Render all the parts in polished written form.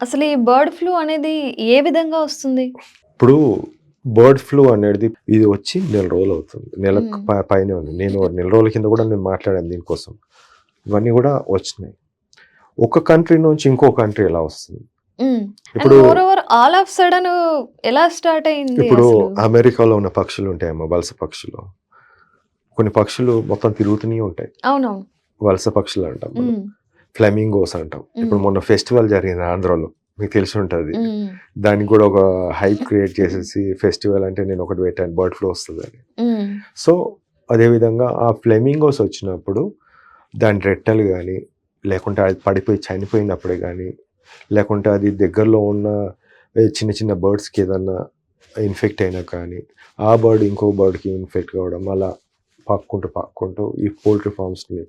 అసలు ఈ bird flu అనేది ఏ విధంగా వస్తుంది? ఇప్పుడు బర్డ్ ఫ్లూ అనేది ఇది వచ్చి నెల రోజులు అవుతుంది. నెలకు హ్మ్. పైనే ఉంది. నేను నెల రోజుల కింద కూడా నేను మాట్లాడాను దీనికోసం. ఇవన్నీ కూడా వచ్చినాయి. ఒక కంట్రీ నుంచి ఇంకో కంట్రీ ఎలా వస్తుంది? హ్మ్. అండ్ ఇప్పుడు more over all of sudden ఎలా స్టార్ట్ అయింది ఇప్పుడు అసలు? అమెరికాలో ఉన్న పక్షులు ఉంటాయమ్మా, వలస పక్షులు. కొన్ని పక్షులు మొత్తం తిరుగుతూనే ఉంటాయి. అవునవును. వలస పక్షులు అంటాం మనం. హ్మ్. ఫ్లెమింగోస్ అంటాం. ఇప్పుడు హ్మ్. మొన్న ఫెస్టివల్ జరిగింది ఆంధ్రాలో. మీకు తెలిసి ఉంటది. హ్మ్. దానికి కూడా ఒక హైప్ క్రియేట్ చేసేసి ఫెస్టివల్ అంటే నేను ఒకటి పెట్టాను, బర్డ్ ఫ్లూ వస్తదని. హ్మ్. సో, అదేవిధంగా ఆ ఫ్లెమింగోస్ వచ్చినప్పుడు దాని రెట్టలు గానీ, లేకుంటే అది పడిపోయి చనిపోయినప్పుడే గానీ, లేకుంటే అది దగ్గరలో ఉన్న చిన్న చిన్న బర్డ్స్‌కి ఏదన్నా ఇన్ఫెక్ట్ అయినా కానీ, ఆ బర్డ్ ఇంకో బర్డ్‌కి ఇన్ఫెక్ట్ కావడం, అలా పాక్కుంటూ ఈ పౌల్ట్రీ ఫార్మ్స్‌ని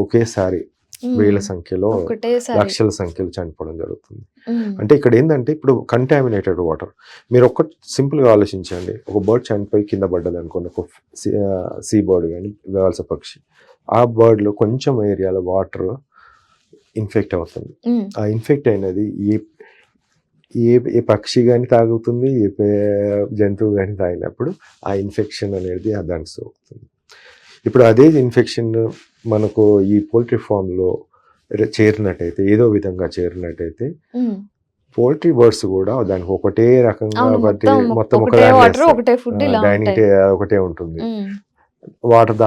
ఒకేసారి హ్మ్. వేల సంఖ్యలో, ఒకటేసారి. లక్షల సంఖ్యలో చనిపోవడం జరుగుతుంది. హ్మ్. అంటే ఇక్కడేందంటే ఇప్పుడు కంటామినేటెడ్ వాటర్. మీరొక్కటి సింపుల్‌గా ఆలోచించండి. ఒక బర్డ్ చనిపోయి కింద పడ్డదనుకోండి. ఒక సీ బర్డ్ గాని, వలస పక్షి. ఆ బర్డ్‌లో కొంచెం ఏరియాలో వాటర్ ఇన్ఫెక్ట్ అవుతుంది. హ్మ్. ఆ ఇన్ఫెక్ట్ అయినది ఏ ఏ ఏ పక్షి గాని తాగుతుంది, జంతువు గాని తాగినప్పుడు ఆ ఇన్ఫెక్షన్ అనేది దానికి సోకుతుంది. ఇప్పుడు అదే ఇన్ఫెక్షన్ మనకు ఈ పౌల్ట్రీ ఫార్మ్‌లో చేరినట్టయితే, ఏదో విధంగా చేరినట్టయితే హ్మ్. పౌల్ట్రీ బర్డ్స్ గూడా దానికి ఒకటే రకంగా అవును. మొత్తం ఒక ఒకటే దాంట్లో వాటర్, ఏస్తారు. ఒకటే ఫుడ్ ఇలా డైనింగ్ ఉంటాయి. ఒకటే ఉంటుంది. హ్మ్. వాటర్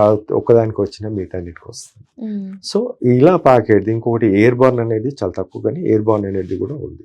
ఒక్కదానికి వచ్చినా మిగతాన్నిటికొస్తుంది. హ్మ్. సో, ఇలా పాకేది. ఇంకొకటి ఎయిర్ బోర్న్ అనేది చాలా తక్కువ, కానీ ఎయిర్ బోర్న్ అనేది కూడా ఉంది.